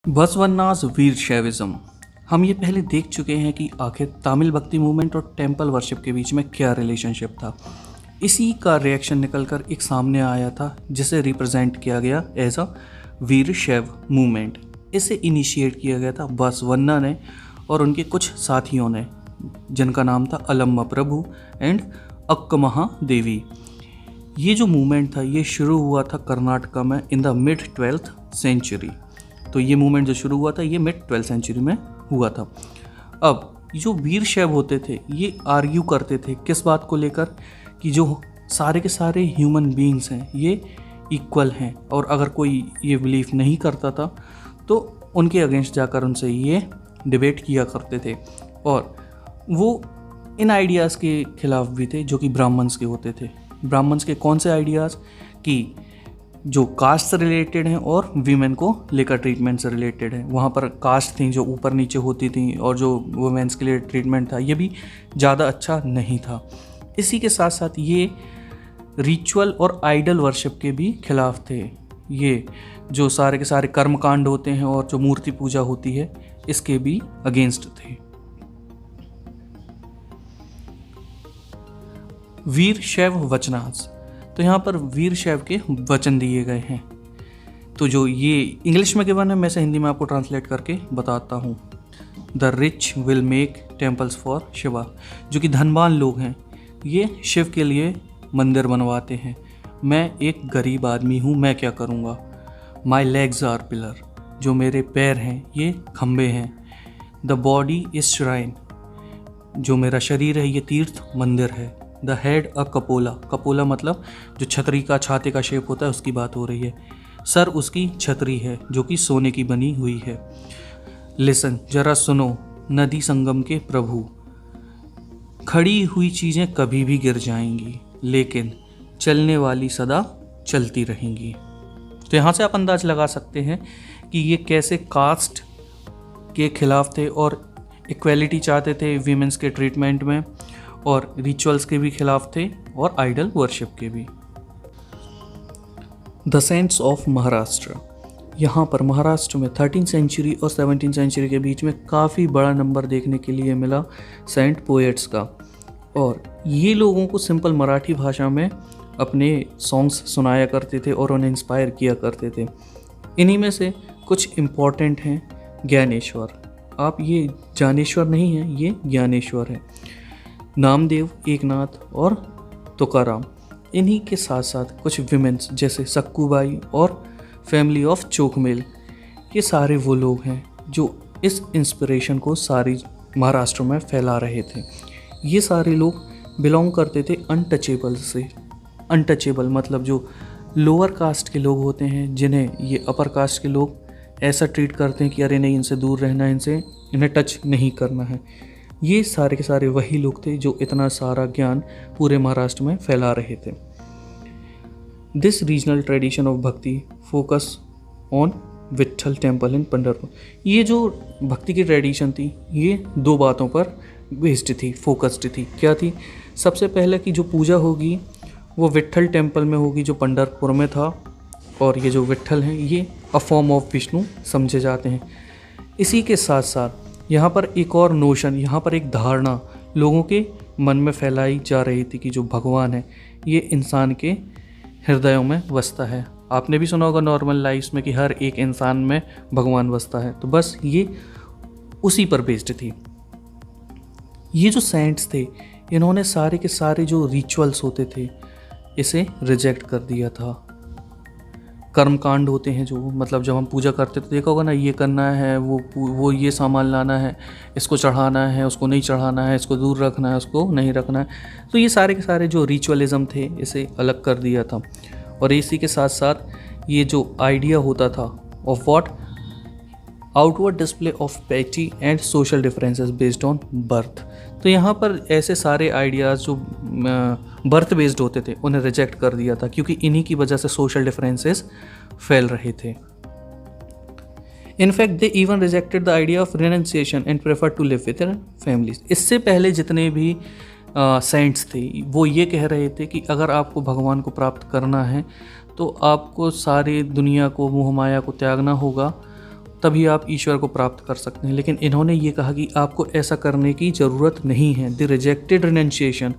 बसवन्नास वीर शैविज्म। हम ये पहले देख चुके हैं कि आखिर तमिल भक्ति मूवमेंट और टेम्पल वर्शिप के बीच में क्या रिलेशनशिप था। इसी का रिएक्शन निकलकर एक सामने आया था जिसे रिप्रेजेंट किया गया एज अ वीर शैव मूवमेंट। इसे इनिशिएट किया गया था बसवन्ना ने और उनके कुछ साथियों ने, जिनका नाम था अलम्मा प्रभु एंड अक्कमहा देवी। ये जो मूवमेंट था ये शुरू हुआ था कर्नाटका में in the mid 12th century. तो ये मूवमेंट जो शुरू हुआ था ये मिड 12th सेंचुरी में हुआ था। अब जो वीर शैव होते थे ये आर्ग्यू करते थे किस बात को लेकर कि जो सारे के सारे ह्यूमन बीइंग्स हैं ये इक्वल हैं, और अगर कोई ये बिलीव नहीं करता था तो उनके अगेंस्ट जाकर उनसे ये डिबेट किया करते थे। और वो इन आइडियाज़ के खिलाफ भी थे जो कि ब्राह्मण्स के होते थे। ब्राह्मण्स के कौन से आइडियाज़ कि जो कास्ट से रिलेटेड हैं और वीमेन को लेकर ट्रीटमेंट से रिलेटेड है। वहाँ पर कास्ट थी जो ऊपर नीचे होती थी और जो वुमेन्स के लिए ट्रीटमेंट था ये भी ज़्यादा अच्छा नहीं था। इसी के साथ साथ ये रिचुअल और आइडल वर्शिप के भी खिलाफ थे। ये जो सारे के सारे कर्मकांड होते हैं और जो मूर्ति पूजा होती है इसके भी अगेंस्ट थे। वीर शैव वचनास, तो यहाँ पर वीर शैव के वचन दिए गए हैं। तो जो ये इंग्लिश में गिवन है मैं इसे हिंदी में आपको ट्रांसलेट करके बताता हूँ। The rich will make temples for Shiva, जो कि धनवान लोग हैं ये शिव के लिए मंदिर बनवाते हैं। मैं एक गरीब आदमी हूँ, मैं क्या करूँगा। माई लेग्स आर पिलर, जो मेरे पैर हैं ये खम्बे हैं। द बॉडी इज श्राइन, जो मेरा शरीर है ये तीर्थ मंदिर है। The head a Coppola, Coppola मतलब जो छतरी का छाते का शेप होता है उसकी बात हो रही है। सर उसकी छतरी है जो कि सोने की बनी हुई है। लिसन, जरा सुनो, नदी संगम के प्रभु, खड़ी हुई चीज़ें कभी भी गिर जाएंगी लेकिन चलने वाली सदा चलती रहेंगी। तो यहाँ से आप अंदाज लगा सकते हैं कि ये कैसे कास्ट के खिलाफ थे और इक्वलिटी चाहते थे वीमेंस के ट्रीटमेंट में, और रिचुअल्स के भी खिलाफ थे और आइडल वर्शिप के भी। द सेंट्स ऑफ महाराष्ट्र, यहाँ पर महाराष्ट्र में 13th सेंचुरी और 17th सेंचुरी के बीच में काफ़ी बड़ा नंबर देखने के लिए मिला सेंट पोएट्स का। और ये लोगों को सिंपल मराठी भाषा में अपने सॉन्ग्स सुनाया करते थे और उन्हें इंस्पायर किया करते थे। इन्हीं में से कुछ इम्पॉर्टेंट हैं ज्ञानेश्वर। आप ये ज्ञानेश्वर नहीं है, ये ज्ञानेश्वर है। नामदेव, एकनाथ और तुकाराम। इन्हीं के साथ साथ कुछ विमेंस जैसे सक्कूबाई और फैमिली ऑफ चोकमेल, ये सारे वो लोग हैं जो इस इंस्पिरेशन को सारी महाराष्ट्र में फैला रहे थे। ये सारे लोग बिलोंग करते थे अनटचेबल से। अनटचेबल मतलब जो लोअर कास्ट के लोग होते हैं जिन्हें ये अपर कास्ट के लोग ऐसा ट्रीट करते हैं कि अरे नहीं, इनसे दूर रहना है, इन्हें टच नहीं करना है। ये सारे के सारे वही लोग थे जो इतना सारा ज्ञान पूरे महाराष्ट्र में फैला रहे थे। दिस रीजनल ट्रेडिशन ऑफ भक्ति focus on Vitthal temple in Pandharpur. ये जो भक्ति की ट्रेडिशन थी ये दो बातों पर बेस्ड थी, फोकस्ड थी। क्या थी? सबसे पहले कि जो पूजा होगी वो विट्ठल टेम्पल में होगी जो पंढरपुर में था, और ये जो विट्ठल हैं ये अ फॉर्म ऑफ विष्णु समझे जाते हैं। इसी के साथ साथ यहाँ पर एक और नोशन, यहाँ पर एक धारणा लोगों के मन में फैलाई जा रही थी कि जो भगवान है ये इंसान के हृदयों में बसता है। आपने भी सुना होगा नॉर्मल लाइफ में कि हर एक इंसान में भगवान बसता है, तो बस ये उसी पर बेस्ड थी। ये जो सेंट्स थे इन्होंने सारे के सारे जो रिचुअल्स होते थे इसे रिजेक्ट कर दिया था। कर्मकांड होते हैं जो, मतलब जब हम पूजा करते तो देखा होगा ना, ये करना है, वो ये सामान लाना है, इसको चढ़ाना है, उसको नहीं चढ़ाना है, इसको दूर रखना है, उसको नहीं रखना है। तो ये सारे के सारे जो रिचुअलिज्म थे इसे अलग कर दिया था। और इसी के साथ साथ ये जो आइडिया होता था of what outward display of piety and social differences based on birth. तो यहाँ पर ऐसे सारे आइडियाज़ जो बर्थ बेस्ड होते थे उन्हें रिजेक्ट कर दिया था, क्योंकि इन्हीं की वजह से सोशल डिफरेंसेस फैल रहे थे। In fact they even rejected the idea of renunciation and prefer to live with their families. इससे पहले जितने भी सेंट्स थे वो ये कह रहे थे कि अगर आपको भगवान को प्राप्त करना है तो आपको सारी दुनिया को, मोह माया को त्यागना होगा, तभी आप ईश्वर को प्राप्त कर सकते हैं। लेकिन इन्होंने ये कहा कि आपको ऐसा करने की ज़रूरत नहीं है। They rejected renunciation.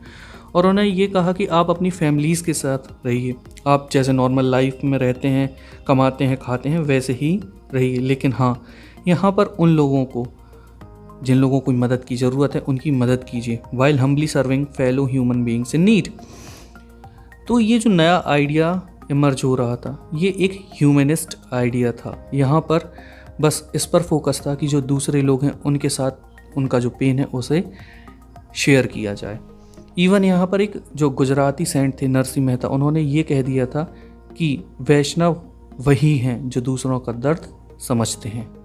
और उन्होंने ये कहा कि आप अपनी फैमिलीज़ के साथ रहिए, आप जैसे नॉर्मल लाइफ में रहते हैं, कमाते हैं, खाते हैं, वैसे ही रहिए। लेकिन हाँ, यहाँ पर उन लोगों को जिन लोगों को मदद की ज़रूरत है उनकी मदद कीजिए, while humbly serving fellow human beings in need. तो ये जो नया आइडिया इमर्ज हो रहा था, ये एक ह्यूमनिस्ट आइडिया था। यहाँ पर बस इस पर फोकस था कि जो दूसरे लोग हैं उनके साथ उनका जो पेन है उसे शेयर किया जाए। इवन यहाँ पर एक जो गुजराती सेंट थे नरसिंह मेहता, उन्होंने ये कह दिया था कि वैष्णव वही हैं जो दूसरों का दर्द समझते हैं।